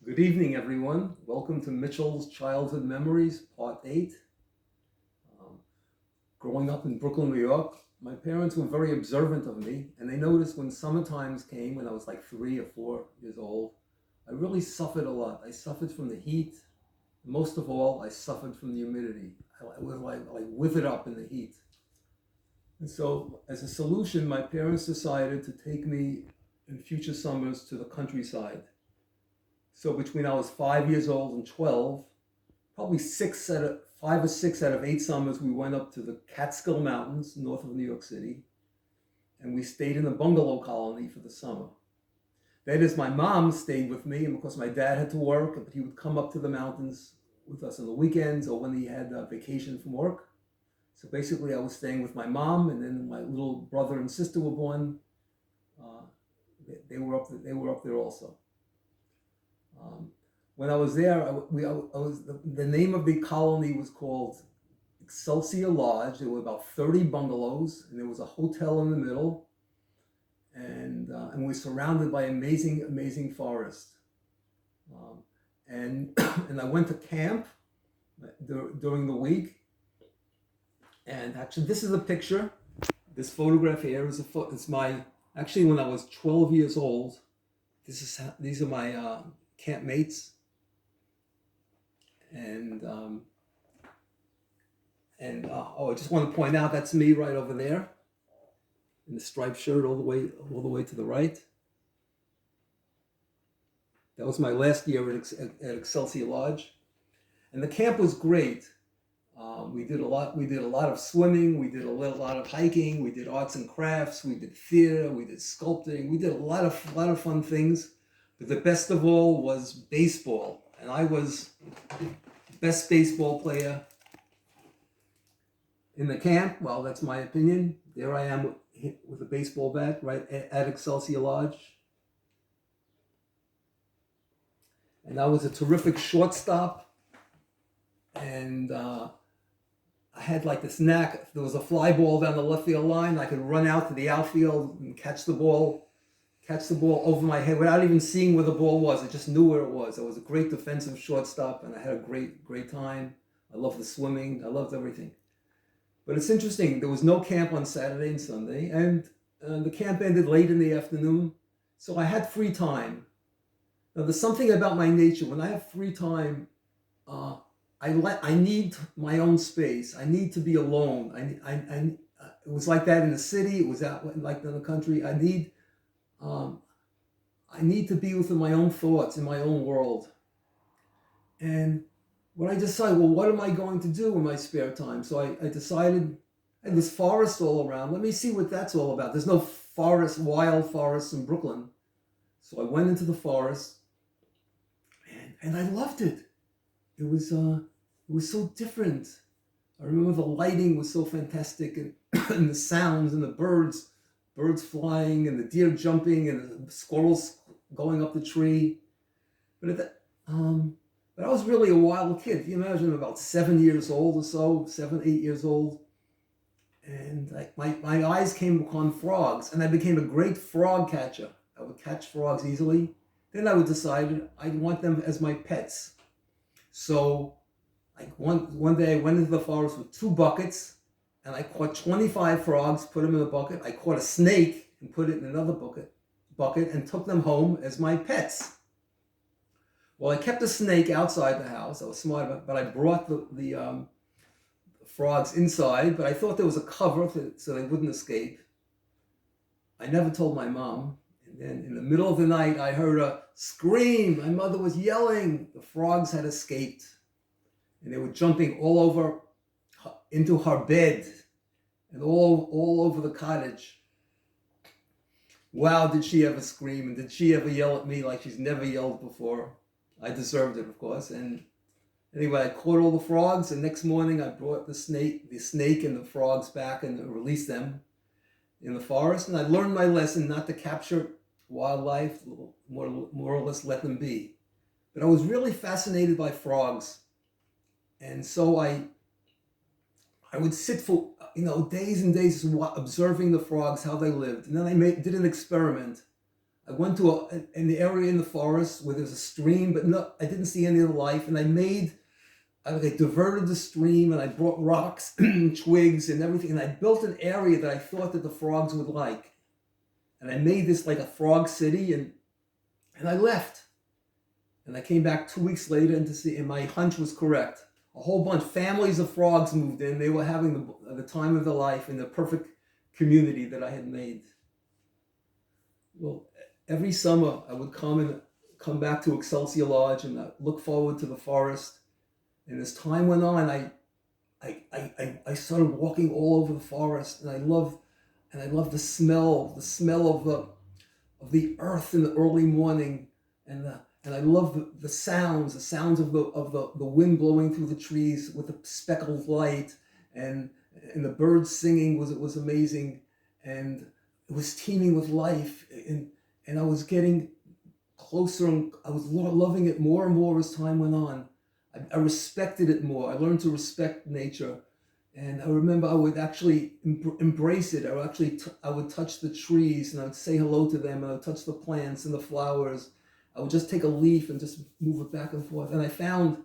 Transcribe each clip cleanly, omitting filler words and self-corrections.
Good evening, everyone. Welcome to Mitchell's Childhood Memories, Part 8. Um, Growing up in Brooklyn, New York, my parents were very observant of me, and they noticed when summer times came, when I was like 3 or 4 years old, I really suffered a lot. I suffered from the heat. Most of all, I suffered from the humidity. I was like withered up in the heat. And so, as a solution, my parents decided to take me in future summers to the countryside. So between I was 5 years old and 12, probably 5 or 6 out of 8 summers, we went up to the Catskill Mountains north of New York City, and we stayed in a bungalow colony for the summer. That is, my mom stayed with me, and because my dad had to work, but he would come up to the mountains with us on the weekends or when he had vacation from work. So basically, I was staying with my mom, and then my little brother and sister were born. Uh, they were up. They were up there also. Um, when I was there, I was the name of the colony was called Excelsior Lodge. There were about 30 bungalows, and there was a hotel in the middle, and we're surrounded by amazing forest. Um, and and I went to camp during the week. And actually, this is a picture. This photograph here is my actually when I was 12 years old. These are my camp mates, and I just want to point out that's me right over there in the striped shirt all the way to the right. That was my last year at Excelsior Lodge, and the camp was great. We did a lot. We did a lot of swimming. We did a lot of hiking. We did arts and crafts. We did theater. We did sculpting. We did a lot of fun things. But the best of all was baseball, and I was the best baseball player in the camp. Well, that's my opinion. There I am with a baseball bat right at Excelsior Lodge. And I was a terrific shortstop. And I had like this knack. If there was a fly ball down the left field line, I could run out to the outfield and catch the ball over my head without even seeing where the ball was. I just knew where it was. I was a great defensive shortstop, and I had a great time. I loved the swimming. I loved everything. But it's interesting. There was no camp on Saturday and Sunday, and the camp ended late in the afternoon, so I had free time. Now, there's something about my nature. When I have free time, uh, I need my own space. I need to be alone. It was like that in the city. It was out like in the country. Um, I need to be within my own thoughts in my own world. And when I decided, well, what am I going to do in my spare time? So I decided, and there's forest all around. Let me see what that's all about. There's no wild forests in Brooklyn. So I went into the forest, and I loved it. It was so different. I remember the lighting was so fantastic, and, and the sounds and the birds flying, and the deer jumping, and the squirrels going up the tree. But at that, but I was really a wild kid. Can you imagine? About 7 years old or so, 7, 8 years old, and my eyes came upon frogs, and I became a great frog catcher. I would catch frogs easily. Then I would decide I'd want them as my pets. So, like one day, I went into the forest with 2 buckets, and I caught 25 frogs. Put them in a bucket. I caught a snake and put it in another bucket, and took them home as my pets. Well, I kept the snake outside the house. I was smart, but I brought the frogs inside. But I thought there was a cover so they wouldn't escape. I never told my mom. And then in the middle of the night, I heard a scream. My mother was yelling. The frogs had escaped, and they were jumping all over into her bed and all over the cottage. Wow, did she ever scream, and did she ever yell at me like she's never yelled before? I deserved it, of course. And anyway, I caught all the frogs, and next morning I brought the snake and the frogs back and released them in the forest. And I learned my lesson not to capture wildlife, more or less let them be. But I was really fascinated by frogs, and so I would sit for days and days observing the frogs, how they lived. And then I did an experiment. I went to an area in the forest where there's a stream, but no, I didn't see any of the life. And I diverted the stream, and I brought rocks and twigs and everything. And I built an area that I thought that the frogs would like. And I made this like a frog city, and I left. And I came back 2 weeks later and my hunch was correct. A whole bunch, families of frogs moved in. They were having the time of their life in the perfect community that I had made. Well, every summer I would come back to Excelsior Lodge, and I look forward to the forest. And as time went on, I started walking all over the forest, and I love the smell of the earth in the early morning, and I love the sounds of the wind blowing through the trees with the speckled light, and the birds singing was amazing, and it was teeming with life, and I was getting closer, and I was loving it more and more as time went on. I respected it more. I learned to respect nature. And I remember I would actually embrace it. I would touch the trees, and I would say hello to them, and I would touch the plants and the flowers. I would just take a leaf and just move it back and forth. And I found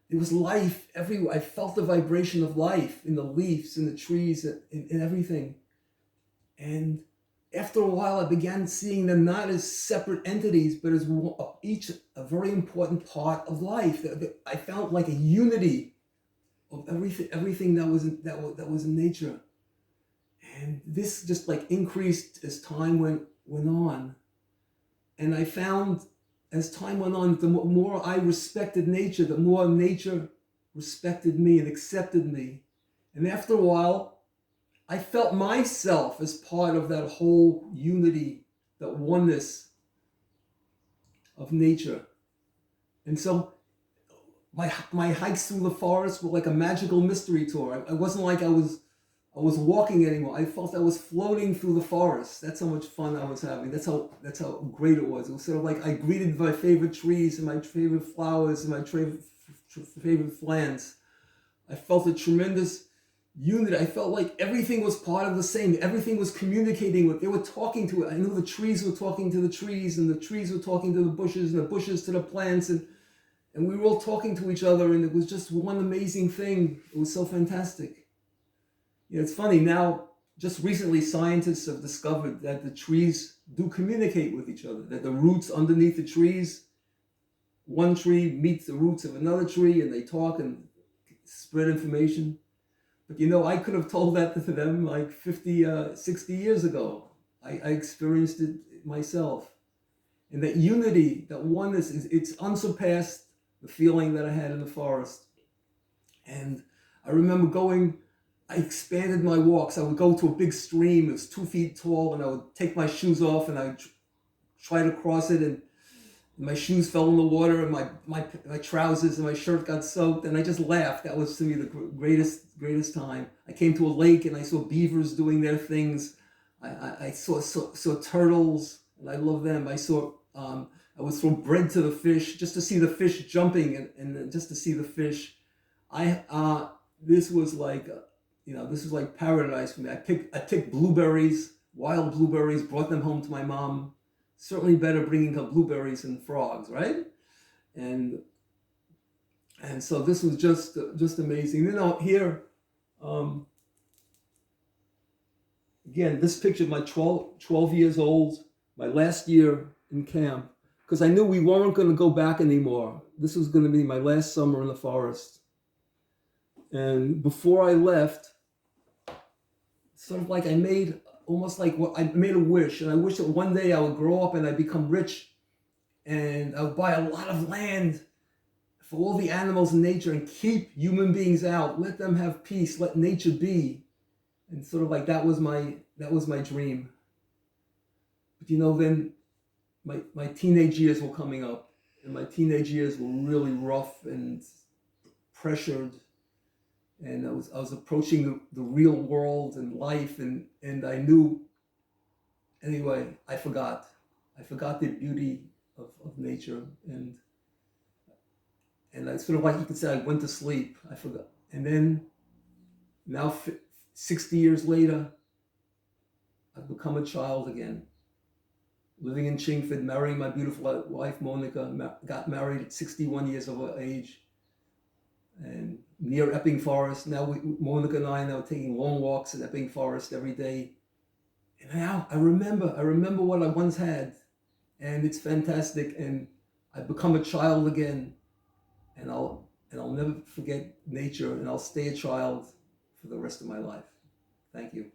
there was life everywhere. I felt the vibration of life in the leaves, in the trees, in everything. And after a while, I began seeing them not as separate entities, but as each a very important part of life. I felt like a unity of everything that was in nature, and this just like increased as time went on. And I found as time went on, the more I respected nature, the more nature respected me and accepted me. And after a while, I felt myself as part of that whole unity, that oneness of nature. And so my hikes through the forest were like a magical mystery tour. I wasn't like I was walking anymore. I felt I was floating through the forest. That's how much fun I was having. That's how great it was. It was sort of like I greeted my favorite trees and my favorite flowers and my favorite plants. I felt a tremendous unity. I felt like everything was part of the same. Everything was communicating with. They were talking to it. I knew the trees were talking to the trees, and the trees were talking to the bushes, and the bushes to the plants, and we were all talking to each other, and it was just one amazing thing. It was so fantastic. Yeah, it's funny now. Just recently, scientists have discovered that the trees do communicate with each other. That the roots underneath the trees, one tree meets the roots of another tree, and they talk and spread information. But I could have told that to them like 50, 60 years ago. I experienced it myself. And that unity, that oneness, it's unsurpassed, the feeling that I had in the forest. And I remember I expanded my walks. I would go to a big stream. It was 2 feet tall, and I would take my shoes off, and I would try to cross it, and my shoes fell in the water, and my trousers and my shirt got soaked, and I just laughed. That was to me the greatest time. I came to a lake, and I saw beavers doing their things. I saw turtles, and I love them. I would throw bread to the fish just to see the fish jumping, and just to see the fish. This was like this was like paradise for me. I picked blueberries, wild blueberries, brought them home to my mom. Certainly better bringing up blueberries than frogs, right? And so this was just amazing. Here, again, this picture of my 12 years old, my last year in camp, because I knew we weren't going to go back anymore. This was going to be my last summer in the forest. And before I left, sort of like I made a wish, and I wish that one day I would grow up and I'd become rich, and I would buy a lot of land for all the animals in nature and keep human beings out. Let them have peace. Let nature be. And sort of like that was my dream. But then my teenage years were coming up, and my teenage years were really rough and pressured. And I was approaching the real world and life, and I knew, anyway, I forgot the beauty of nature, and I sort of, like you could say, I went to sleep. I forgot. And then now 60 years later, I've become a child again. living in Chingford, marrying my beautiful wife, Monica, got married at 61 years of age, and near Epping Forest. Now Monica and I are now taking long walks in Epping Forest every day. And now I remember what I once had, and it's fantastic. And I've become a child again, and I'll never forget nature, and I'll stay a child for the rest of my life. Thank you.